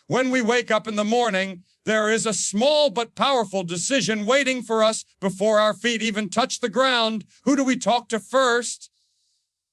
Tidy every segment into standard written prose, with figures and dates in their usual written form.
When we wake up in the morning, there is a small but powerful decision waiting for us before our feet even touch the ground. Who do we talk to first?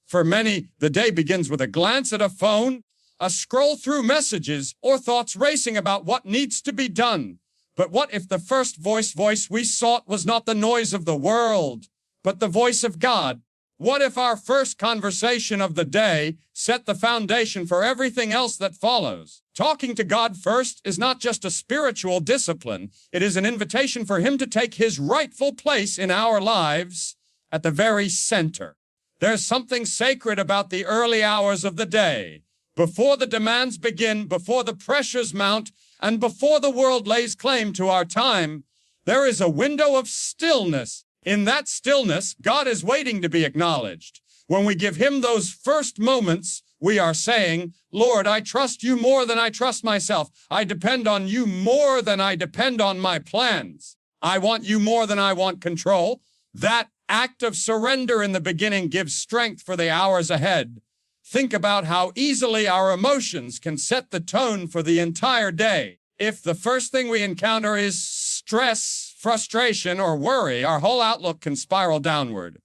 For many, the day begins with a glance at a phone, a scroll through messages, or thoughts racing about what needs to be done. But what if the first voice we sought was not the noise of the world, but the voice of God? What if our first conversation of the day set the foundation for everything else that follows? Talking to God first is not just a spiritual discipline. It is an invitation for Him to take His rightful place in our lives at the very center. There's something sacred about the early hours of the day. Before the demands begin, before the pressures mount, and before the world lays claim to our time, there is a window of stillness. In that stillness, God is waiting to be acknowledged. When we give Him those first moments, we are saying, Lord, I trust You more than I trust myself. I depend on You more than I depend on my plans. I want You more than I want control. That act of surrender in the beginning gives strength for the hours ahead. Think about how easily our emotions can set the tone for the entire day. If the first thing we encounter is stress, frustration, or worry, our whole outlook can spiral downward.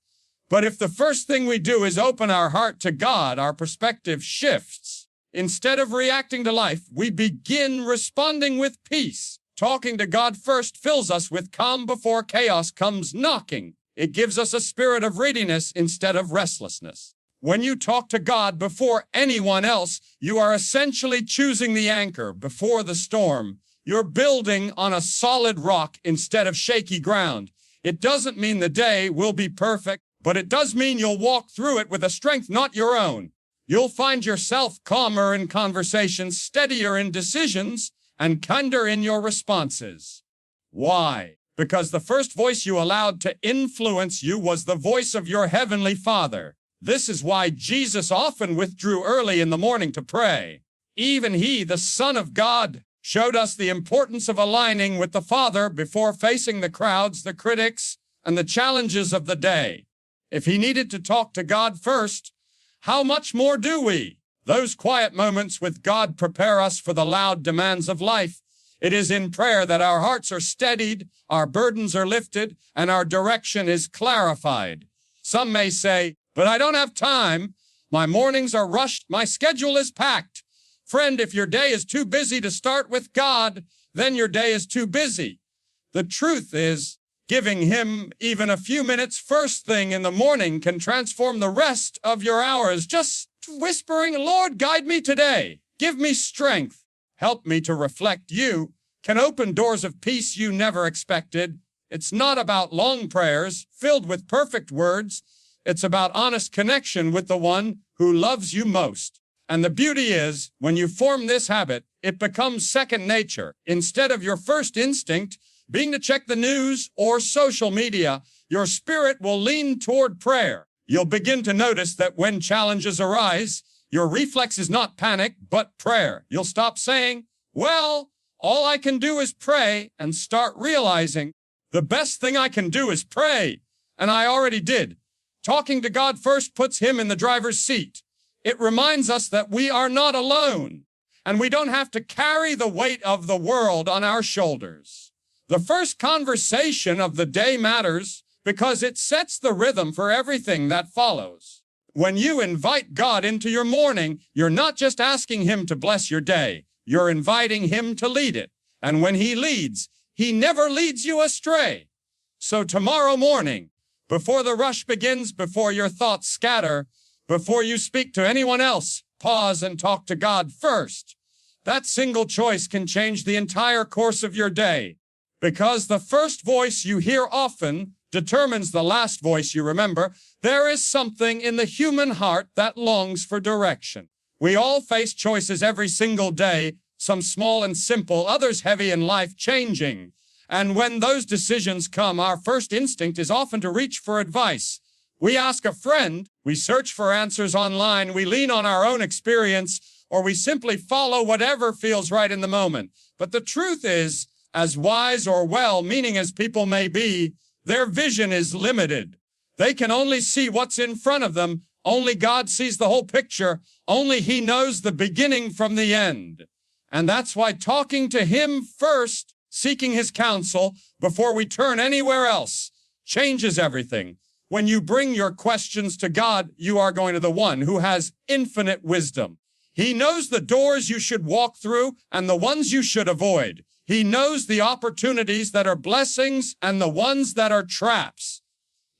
But if the first thing we do is open our heart to God, our perspective shifts. Instead of reacting to life, we begin responding with peace. Talking to God first fills us with calm before chaos comes knocking. It gives us a spirit of readiness instead of restlessness. When you talk to God before anyone else, you are essentially choosing the anchor before the storm. You're building on a solid rock instead of shaky ground. It doesn't mean the day will be perfect, but it does mean you'll walk through it with a strength not your own. You'll find yourself calmer in conversations, steadier in decisions, and kinder in your responses. Why? Because the first voice you allowed to influence you was the voice of your heavenly Father. This is why Jesus often withdrew early in the morning to pray. Even He, the Son of God, showed us the importance of aligning with the Father before facing the crowds, the critics, and the challenges of the day. If He needed to talk to God first, how much more do we? Those quiet moments with God prepare us for the loud demands of life. It is in prayer that our hearts are steadied, our burdens are lifted, and our direction is clarified. Some may say, but I don't have time. My mornings are rushed. My schedule is packed. Friend, if your day is too busy to start with God, then your day is too busy. The truth is, giving Him even a few minutes first thing in the morning can transform the rest of your hours. Just whispering, Lord, guide me today. Give me strength. Help me to reflect You can open doors of peace you never expected. It's not about long prayers filled with perfect words. It's about honest connection with the one who loves you most. And the beauty is, when you form this habit, it becomes second nature. Instead of your first instinct being to check the news or social media, your spirit will lean toward prayer. You'll begin to notice that when challenges arise, your reflex is not panic, but prayer. You'll stop saying, well, all I can do is pray, and start realizing, the best thing I can do is pray. And I already did. Talking to God first puts Him in the driver's seat. It reminds us that we are not alone, and we don't have to carry the weight of the world on our shoulders. The first conversation of the day matters because it sets the rhythm for everything that follows. When you invite God into your morning, you're not just asking Him to bless your day, you're inviting Him to lead it. And when He leads, He never leads you astray. So tomorrow morning, before the rush begins, before your thoughts scatter, before you speak to anyone else, pause and talk to God first. That single choice can change the entire course of your day. Because the first voice you hear often determines the last voice you remember, there is something in the human heart that longs for direction. We all face choices every single day, some small and simple, others heavy and life-changing. And when those decisions come, our first instinct is often to reach for advice. We ask a friend, we search for answers online, we lean on our own experience, or we simply follow whatever feels right in the moment. But the truth is, as wise or well-meaning as people may be, their vision is limited. They can only see what's in front of them. Only God sees the whole picture. Only He knows the beginning from the end. And that's why talking to him first, seeking his counsel before we turn anywhere else, changes everything. When you bring your questions to God, you are going to the one who has infinite wisdom. He knows the doors you should walk through and the ones you should avoid. He knows the opportunities that are blessings and the ones that are traps.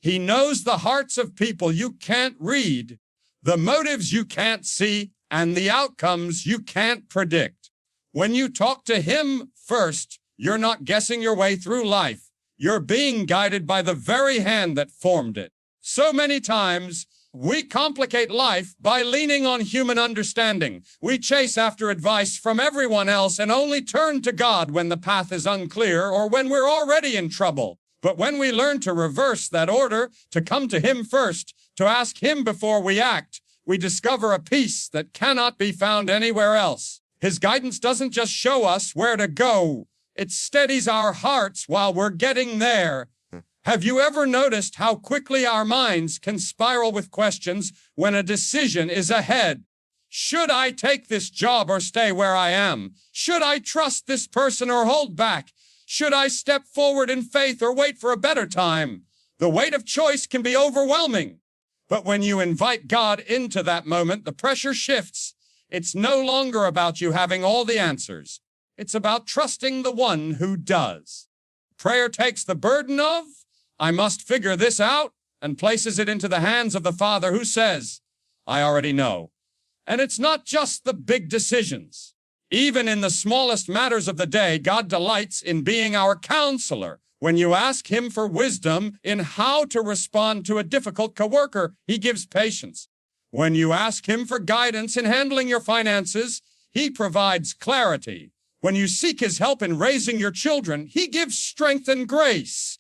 He knows the hearts of people you can't read, the motives you can't see, and the outcomes you can't predict. When you talk to him first, you're not guessing your way through life. You're being guided by the very hand that formed it. So many times, we complicate life by leaning on human understanding. We chase after advice from everyone else and only turn to God when the path is unclear or when we're already in trouble. But when we learn to reverse that order, to come to him first, to ask him before we act, we discover a peace that cannot be found anywhere else. His guidance doesn't just show us where to go. It steadies our hearts while we're getting there. Have you ever noticed how quickly our minds can spiral with questions when a decision is ahead? Should I take this job or stay where I am? Should I trust this person or hold back? Should I step forward in faith or wait for a better time? The weight of choice can be overwhelming. But when you invite God into that moment, the pressure shifts. It's no longer about you having all the answers. It's about trusting the one who does. Prayer takes the burden of, I must figure this out, and places it into the hands of the Father who says, I already know. And it's not just the big decisions. Even in the smallest matters of the day, God delights in being our counselor. When you ask him for wisdom in how to respond to a difficult coworker, he gives patience. When you ask him for guidance in handling your finances, he provides clarity. When you seek his help in raising your children, he gives strength and grace.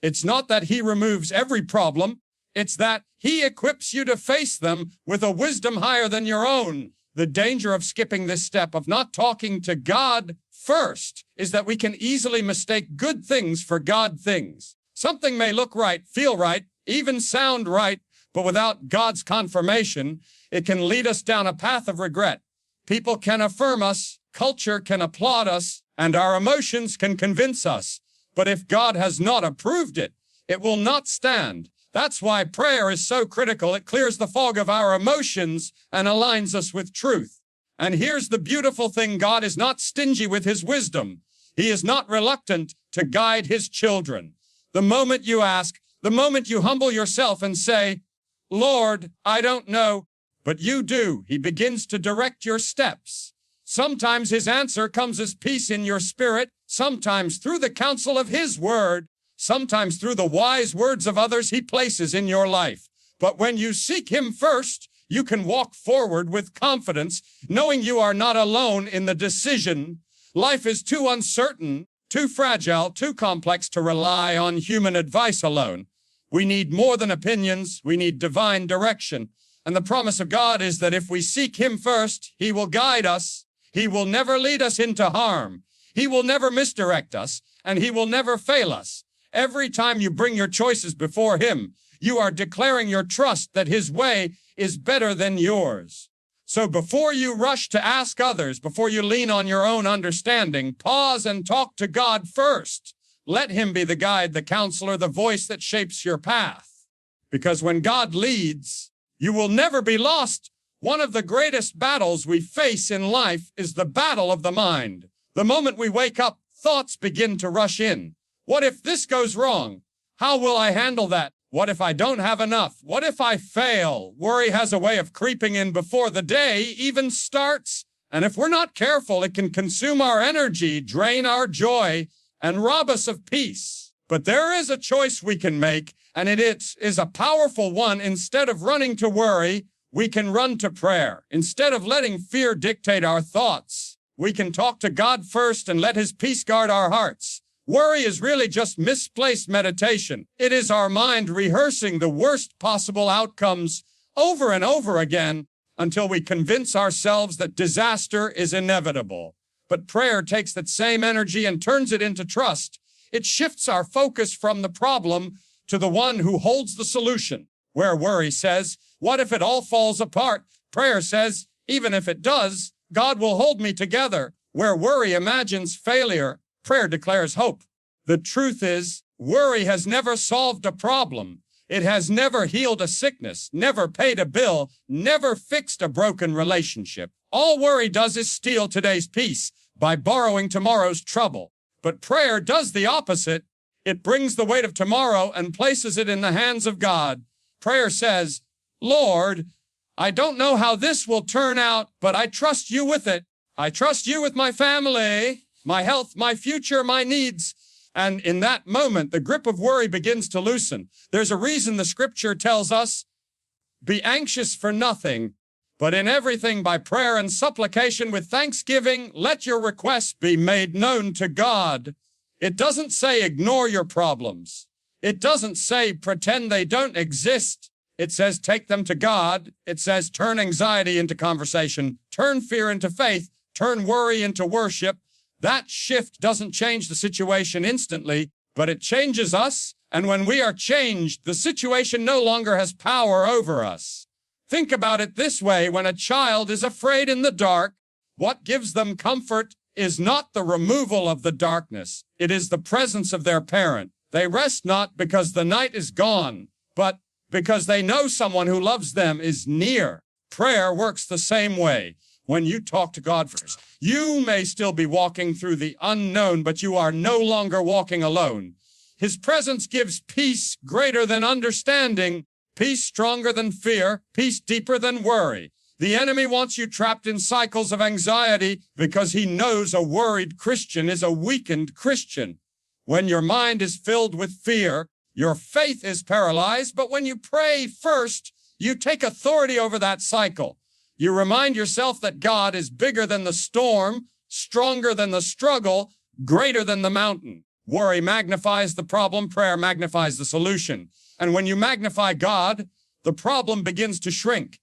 It's not that he removes every problem. It's that he equips you to face them with a wisdom higher than your own. The danger of skipping this step, of not talking to God first, is that we can easily mistake good things for God things. Something may look right, feel right, even sound right, but without God's confirmation, it can lead us down a path of regret. People can affirm us, culture can applaud us, and our emotions can convince us. But if God has not approved it, it will not stand. That's why prayer is so critical. It clears the fog of our emotions and aligns us with truth. And here's the beautiful thing. God is not stingy with his wisdom. He is not reluctant to guide his children. The moment you ask, the moment you humble yourself and say, Lord, I don't know, but you do, he begins to direct your steps. Sometimes his answer comes as peace in your spirit, sometimes through the counsel of his word, sometimes through the wise words of others he places in your life. But when you seek him first, you can walk forward with confidence, knowing you are not alone in the decision. Life is too uncertain, too fragile, too complex to rely on human advice alone. We need more than opinions. We need divine direction. And the promise of God is that if we seek him first, he will guide us. He will never lead us into harm. He will never misdirect us, and he will never fail us. Every time you bring your choices before him, you are declaring your trust that his way is better than yours. So before you rush to ask others, before you lean on your own understanding, pause and talk to God first. Let him be the guide, the counselor, the voice that shapes your path. Because when God leads, you will never be lost. One of the greatest battles we face in life is the battle of the mind. The moment we wake up, thoughts begin to rush in. What if this goes wrong? How will I handle that? What if I don't have enough? What if I fail? Worry has a way of creeping in before the day even starts. And if we're not careful, it can consume our energy, drain our joy, and rob us of peace. But there is a choice we can make, and it is a powerful one. Instead of running to worry, we can run to prayer. Instead of letting fear dictate our thoughts, we can talk to God first and let his peace guard our hearts. Worry is really just misplaced meditation. It is our mind rehearsing the worst possible outcomes over and over again until we convince ourselves that disaster is inevitable. But prayer takes that same energy and turns it into trust. It shifts our focus from the problem to the one who holds the solution. Where worry says, what if it all falls apart? Prayer says, even if it does, God will hold me together. Where worry imagines failure, prayer declares hope. The truth is, worry has never solved a problem. It has never healed a sickness, never paid a bill, never fixed a broken relationship. All worry does is steal today's peace by borrowing tomorrow's trouble. But prayer does the opposite. It brings the weight of tomorrow and places it in the hands of God. Prayer says, Lord, I don't know how this will turn out, but I trust you with it. I trust you with my family, my health, my future, my needs. And in that moment, the grip of worry begins to loosen. There's a reason the scripture tells us, be anxious for nothing, but in everything by prayer and supplication with thanksgiving, let your requests be made known to God. It doesn't say ignore your problems. It doesn't say pretend they don't exist. It says take them to God. It says turn anxiety into conversation, turn fear into faith, turn worry into worship. That shift doesn't change the situation instantly, but it changes us. And when we are changed, the situation no longer has power over us. Think about it this way. When a child is afraid in the dark, what gives them comfort is not the removal of the darkness. It is the presence of their parent. They rest not because the night is gone, but because they know someone who loves them is near. Prayer works the same way. When you talk to God first, you may still be walking through the unknown, but you are no longer walking alone. His presence gives peace greater than understanding, peace stronger than fear, peace deeper than worry. The enemy wants you trapped in cycles of anxiety because he knows a worried Christian is a weakened Christian. When your mind is filled with fear, your faith is paralyzed, but when you pray first, you take authority over that cycle. You remind yourself that God is bigger than the storm, stronger than the struggle, greater than the mountain. Worry magnifies the problem, prayer magnifies the solution. And when you magnify God, the problem begins to shrink.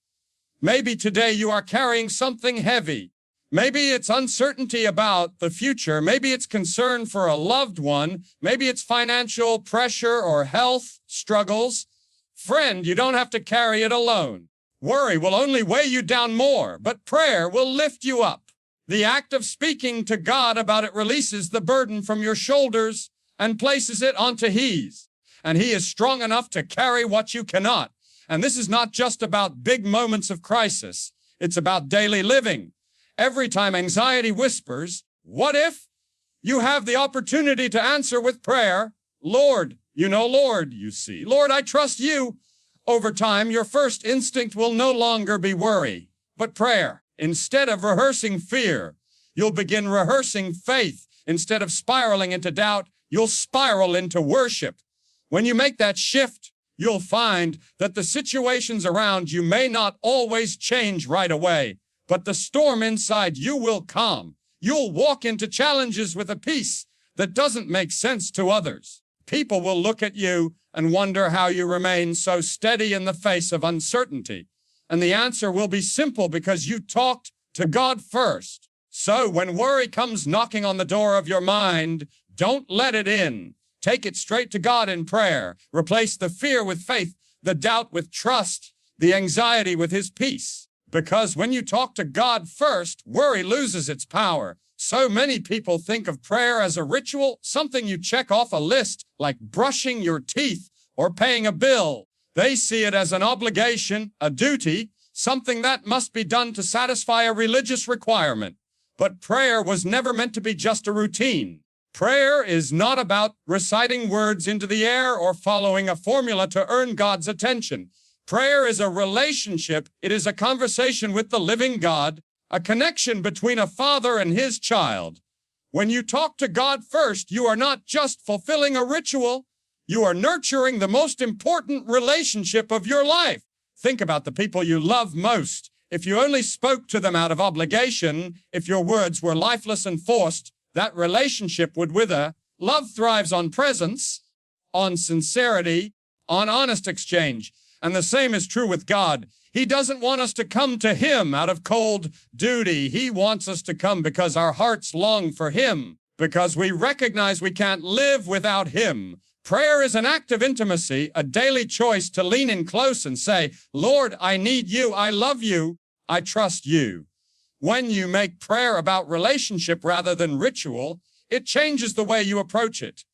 Maybe today you are carrying something heavy. Maybe it's uncertainty about the future. Maybe it's concern for a loved one. Maybe it's financial pressure or health struggles. Friend, you don't have to carry it alone. Worry will only weigh you down more, but prayer will lift you up. The act of speaking to God about it releases the burden from your shoulders and places it onto His. And He is strong enough to carry what you cannot. And this is not just about big moments of crisis. It's about daily living. Every time anxiety whispers, what if? You have the opportunity to answer with prayer, Lord, Lord, you see. Lord, I trust you. Over time, your first instinct will no longer be worry, but prayer. Instead of rehearsing fear, you'll begin rehearsing faith. Instead of spiraling into doubt, you'll spiral into worship. When you make that shift, you'll find that the situations around you may not always change right away, but the storm inside you will calm. You'll walk into challenges with a peace that doesn't make sense to others. People will look at you and wonder how you remain so steady in the face of uncertainty. And the answer will be simple because you talked to God first. So when worry comes knocking on the door of your mind, don't let it in. Take it straight to God in prayer. Replace the fear with faith, the doubt with trust, the anxiety with His peace. Because when you talk to God first, worry loses its power. So many people think of prayer as a ritual, something you check off a list, like brushing your teeth or paying a bill. They see it as an obligation, a duty, something that must be done to satisfy a religious requirement. But prayer was never meant to be just a routine. Prayer is not about reciting words into the air or following a formula to earn God's attention. Prayer is a relationship. It is a conversation with the living God, a connection between a father and his child. When you talk to God first, you are not just fulfilling a ritual, you are nurturing the most important relationship of your life. Think about the people you love most. If you only spoke to them out of obligation, if your words were lifeless and forced, that relationship would wither. Love thrives on presence, on sincerity, on honest exchange. And the same is true with God. He doesn't want us to come to Him out of cold duty. He wants us to come because our hearts long for Him, because we recognize we can't live without Him. Prayer is an act of intimacy, a daily choice to lean in close and say, Lord, I need you, I love you, I trust you. When you make prayer about relationship rather than ritual, it changes the way you approach it.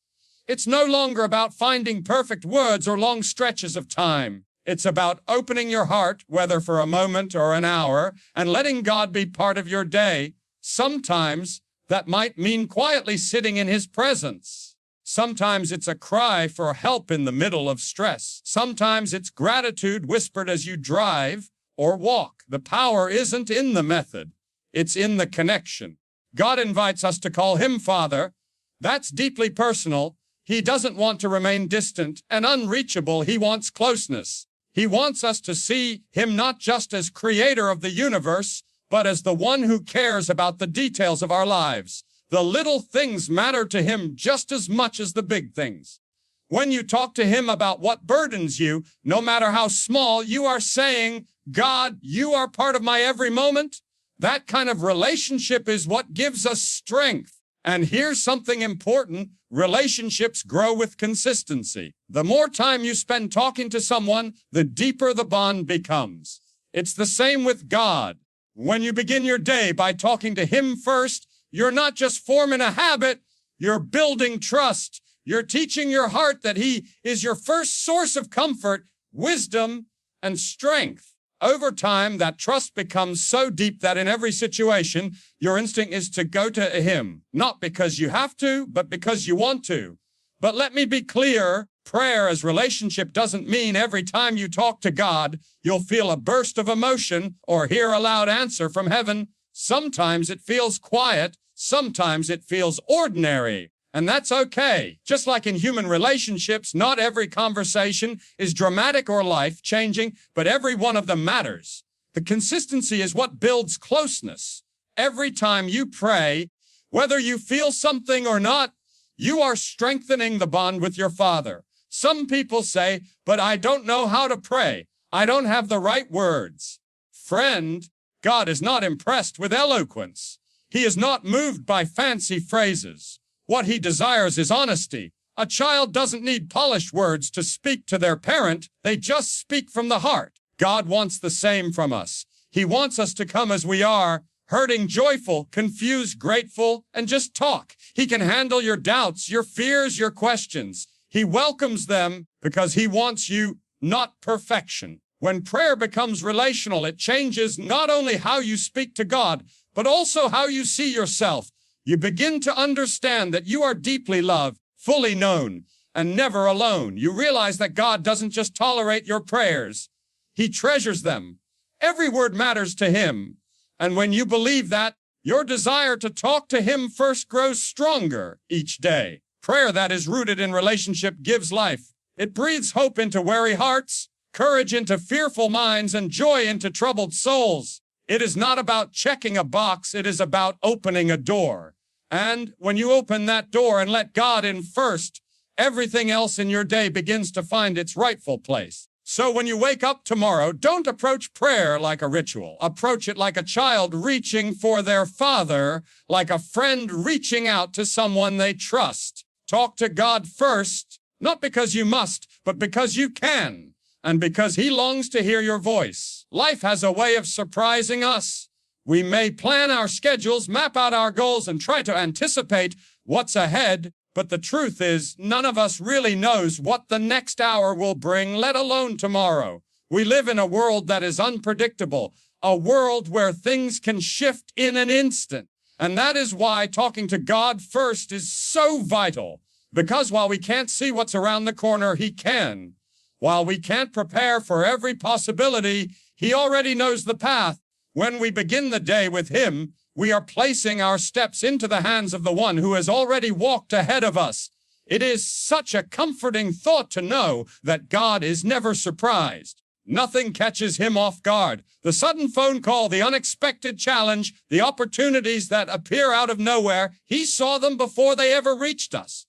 It's no longer about finding perfect words or long stretches of time. It's about opening your heart, whether for a moment or an hour, and letting God be part of your day. Sometimes that might mean quietly sitting in His presence. Sometimes it's a cry for help in the middle of stress. Sometimes it's gratitude whispered as you drive or walk. The power isn't in the method. It's in the connection. God invites us to call Him Father. That's deeply personal. He doesn't want to remain distant and unreachable. He wants closeness. He wants us to see Him not just as creator of the universe, but as the one who cares about the details of our lives. The little things matter to Him just as much as the big things. When you talk to Him about what burdens you, no matter how small, you are saying, God, you are part of my every moment. That kind of relationship is what gives us strength. And here's something important. Relationships grow with consistency. The more time you spend talking to someone, the deeper the bond becomes. It's the same with God. When you begin your day by talking to Him first, you're not just forming a habit, you're building trust. You're teaching your heart that He is your first source of comfort, wisdom, and strength. Over time, that trust becomes so deep that in every situation, your instinct is to go to Him, not because you have to, but because you want to. But let me be clear, prayer as relationship doesn't mean every time you talk to God, you'll feel a burst of emotion or hear a loud answer from heaven. Sometimes it feels quiet, sometimes it feels ordinary. And that's okay. Just like in human relationships, not every conversation is dramatic or life-changing, but every one of them matters. The consistency is what builds closeness. Every time you pray, whether you feel something or not, you are strengthening the bond with your Father. Some people say, but I don't know how to pray. I don't have the right words. Friend, God is not impressed with eloquence. He is not moved by fancy phrases. What He desires is honesty. A child doesn't need polished words to speak to their parent. They just speak from the heart. God wants the same from us. He wants us to come as we are, hurting, joyful, confused, grateful, and just talk. He can handle your doubts, your fears, your questions. He welcomes them because He wants you, not perfection. When prayer becomes relational, it changes not only how you speak to God, but also how you see yourself. You begin to understand that you are deeply loved, fully known, and never alone. You realize that God doesn't just tolerate your prayers. He treasures them. Every word matters to Him. And when you believe that, your desire to talk to Him first grows stronger each day. Prayer that is rooted in relationship gives life. It breathes hope into weary hearts, courage into fearful minds, and joy into troubled souls. It is not about checking a box. It is about opening a door. And when you open that door and let God in first, everything else in your day begins to find its rightful place. So when you wake up tomorrow, don't approach prayer like a ritual. Approach it like a child reaching for their father, like a friend reaching out to someone they trust. Talk to God first, not because you must, but because you can, and because He longs to hear your voice. Life has a way of surprising us. We may plan our schedules, map out our goals, and try to anticipate what's ahead, but the truth is, none of us really knows what the next hour will bring, let alone tomorrow. We live in a world that is unpredictable, a world where things can shift in an instant. And that is why talking to God first is so vital. Because while we can't see what's around the corner, He can. While we can't prepare for every possibility, He already knows the path. When we begin the day with Him, we are placing our steps into the hands of the one who has already walked ahead of us. It is such a comforting thought to know that God is never surprised. Nothing catches Him off guard. The sudden phone call, the unexpected challenge, the opportunities that appear out of nowhere, He saw them before they ever reached us.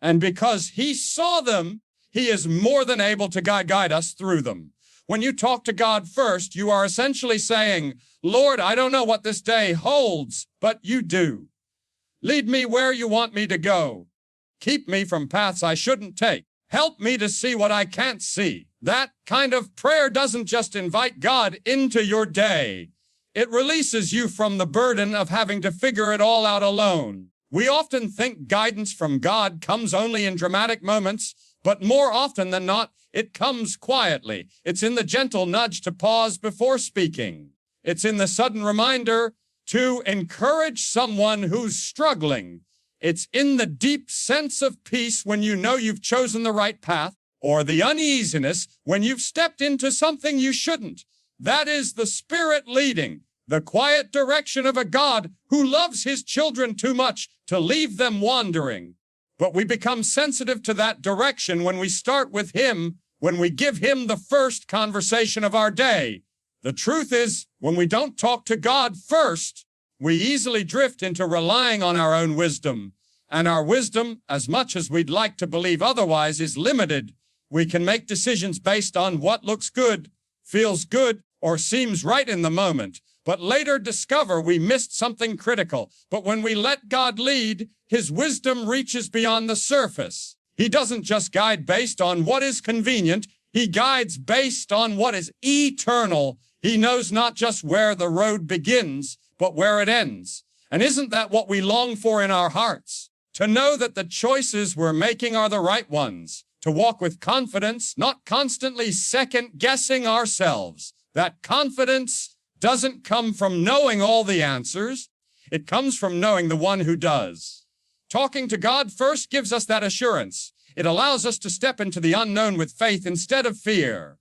And because He saw them, He is more than able to guide us through them. When you talk to God first, you are essentially saying, Lord, I don't know what this day holds, but You do. Lead me where You want me to go. Keep me from paths I shouldn't take. Help me to see what I can't see. That kind of prayer doesn't just invite God into your day. It releases you from the burden of having to figure it all out alone. We often think guidance from God comes only in dramatic moments, but more often than not, it comes quietly. It's in the gentle nudge to pause before speaking. It's in the sudden reminder to encourage someone who's struggling. It's in the deep sense of peace when you know you've chosen the right path, or the uneasiness when you've stepped into something you shouldn't. That is the Spirit leading, the quiet direction of a God who loves his children too much to leave them wandering. But we become sensitive to that direction when we start with him, when we give him the first conversation of our day. The truth is, when we don't talk to God first, we easily drift into relying on our own wisdom. And our wisdom, as much as we'd like to believe otherwise, is limited. We can make decisions based on what looks good, feels good, or seems right in the moment, but later discover we missed something critical. But when we let God lead, his wisdom reaches beyond the surface. He doesn't just guide based on what is convenient, he guides based on what is eternal. He knows not just where the road begins, but where it ends. And isn't that what we long for in our hearts? To know that the choices we're making are the right ones. To walk with confidence, not constantly second-guessing ourselves. That confidence doesn't come from knowing all the answers. It comes from knowing the one who does. Talking to God first gives us that assurance. It allows us to step into the unknown with faith instead of fear.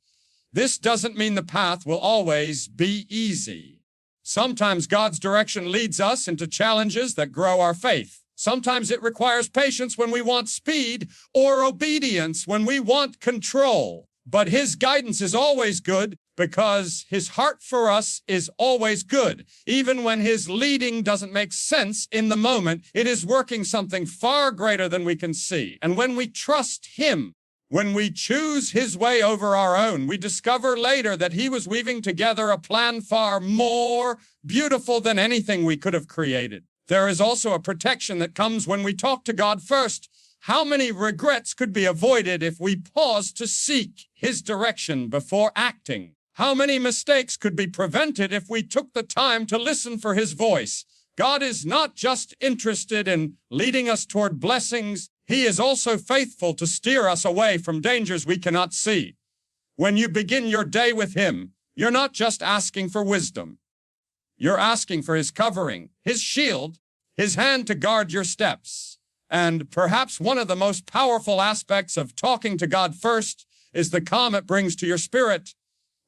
This doesn't mean the path will always be easy. Sometimes God's direction leads us into challenges that grow our faith. Sometimes it requires patience when we want speed, or obedience when we want control. But his guidance is always good because his heart for us is always good. Even when his leading doesn't make sense in the moment, it is working something far greater than we can see. And when we trust him, when we choose his way over our own, we discover later that he was weaving together a plan far more beautiful than anything we could have created. There is also a protection that comes when we talk to God first. How many regrets could be avoided if we paused to seek his direction before acting? How many mistakes could be prevented if we took the time to listen for his voice? God is not just interested in leading us toward blessings. He is also faithful to steer us away from dangers we cannot see. When you begin your day with him, you're not just asking for wisdom. You're asking for his covering, his shield, his hand to guard your steps. And perhaps one of the most powerful aspects of talking to God first is the calm it brings to your spirit.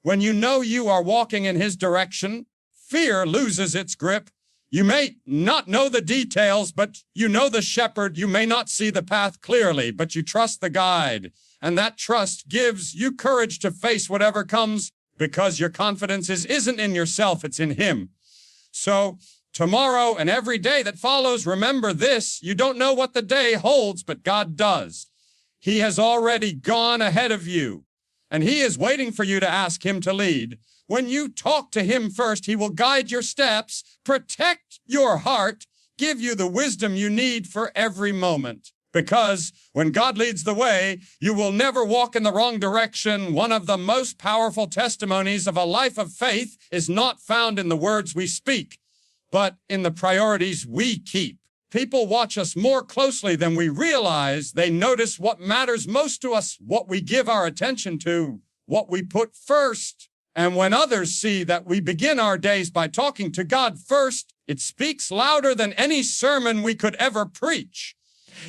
When you know you are walking in his direction, fear loses its grip. You may not know the details, but you know the shepherd. You may not see the path clearly, but you trust the guide. And that trust gives you courage to face whatever comes because your confidence isn't in yourself, it's in him. So tomorrow and every day that follows, remember this: you don't know what the day holds, but God does. He has already gone ahead of you, and he is waiting for you to ask him to lead. When you talk to him first, he will guide your steps, protect your heart, give you the wisdom you need for every moment. Because when God leads the way, you will never walk in the wrong direction. One of the most powerful testimonies of a life of faith is not found in the words we speak, but in the priorities we keep. People watch us more closely than we realize. They notice what matters most to us, what we give our attention to, what we put first. And when others see that we begin our days by talking to God first, it speaks louder than any sermon we could ever preach.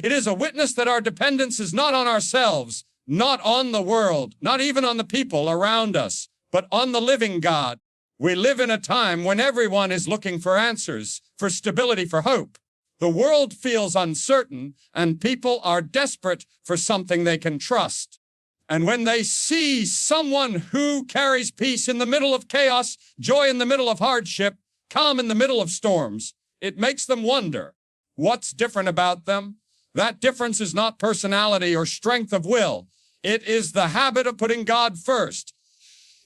It is a witness that our dependence is not on ourselves, not on the world, not even on the people around us, but on the living God. We live in a time when everyone is looking for answers, for stability, for hope. The world feels uncertain, and people are desperate for something they can trust. And when they see someone who carries peace in the middle of chaos, joy in the middle of hardship, calm in the middle of storms, it makes them wonder, what's different about them? That difference is not personality or strength of will. It is the habit of putting God first.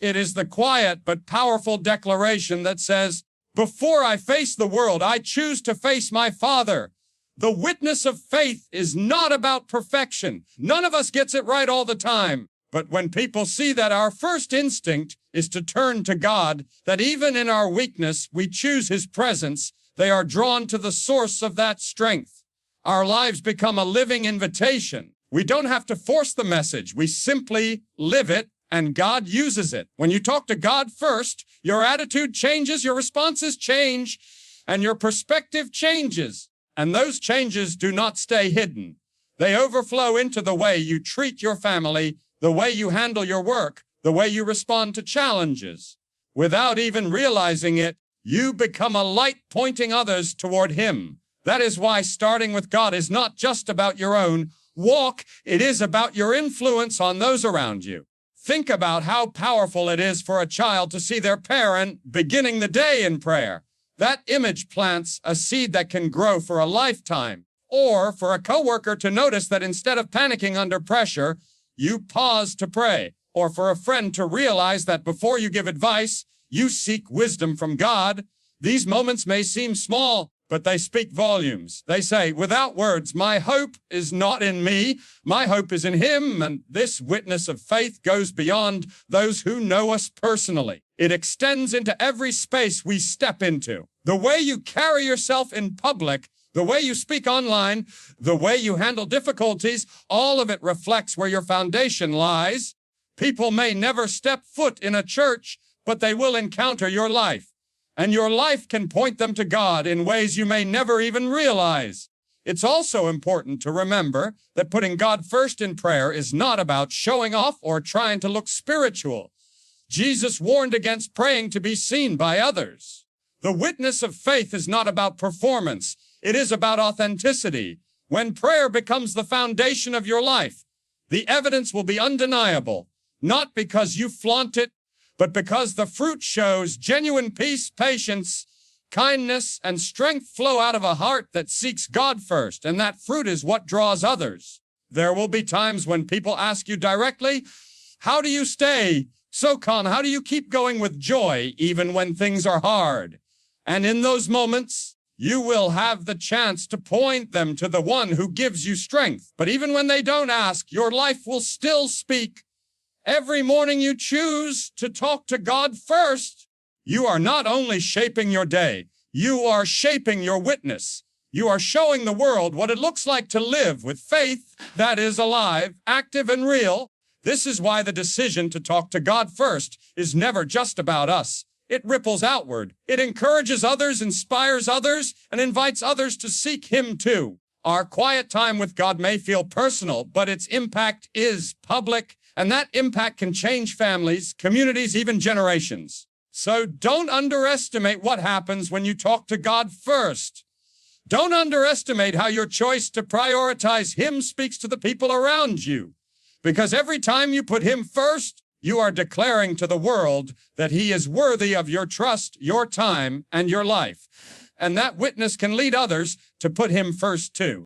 It is the quiet but powerful declaration that says, before I face the world, I choose to face my Father. The witness of faith is not about perfection. None of us gets it right all the time, But when people see that our first instinct is to turn to God, that even in our weakness we choose His presence, they are drawn to the source of that strength. Our lives become a living invitation. We don't have to force the message. We simply live it, and God uses it. When you talk to God first, your attitude changes, your responses change, and your perspective changes. And those changes do not stay hidden. They overflow into the way you treat your family, the way you handle your work, the way you respond to challenges. Without even realizing it, you become a light pointing others toward Him. That is why starting with God is not just about your own walk, it is about your influence on those around you. Think about how powerful it is for a child to see their parent beginning the day in prayer. That image plants a seed that can grow for a lifetime. Or for a coworker to notice that instead of panicking under pressure, you pause to pray. Or for a friend to realize that before you give advice, you seek wisdom from God. These moments may seem small, but they speak volumes. They say, without words, my hope is not in me, my hope is in Him, and this witness of faith goes beyond those who know us personally. It extends into every space we step into. The way you carry yourself in public, the way you speak online, the way you handle difficulties, all of it reflects where your foundation lies. People may never step foot in a church, but they will encounter your life. And your life can point them to God in ways you may never even realize. It's also important to remember that putting God first in prayer is not about showing off or trying to look spiritual. Jesus warned against praying to be seen by others. The witness of faith is not about performance. It is about authenticity. When prayer becomes the foundation of your life, the evidence will be undeniable, not because you flaunt it, but because the fruit shows genuine peace, patience, kindness, and strength flow out of a heart that seeks God first, and that fruit is what draws others. There will be times when people ask you directly, how do you stay so calm? How do you keep going with joy even when things are hard? And in those moments, you will have the chance to point them to the one who gives you strength. But even when they don't ask, your life will still speak. Every morning you choose to talk to God first. You are not only shaping your day, you are shaping your witness. You are showing the world what it looks like to live with faith that is alive, active, and real. This is why the decision to talk to God first is never just about us. It ripples outward. It encourages others, inspires others, and invites others to seek Him too. Our quiet time with God may feel personal, but its impact is public. And that impact can change families, communities, even generations. So don't underestimate what happens when you talk to God first. Don't underestimate how your choice to prioritize Him speaks to the people around you. Because every time you put Him first, you are declaring to the world that He is worthy of your trust, your time, and your life. And that witness can lead others to put Him first too.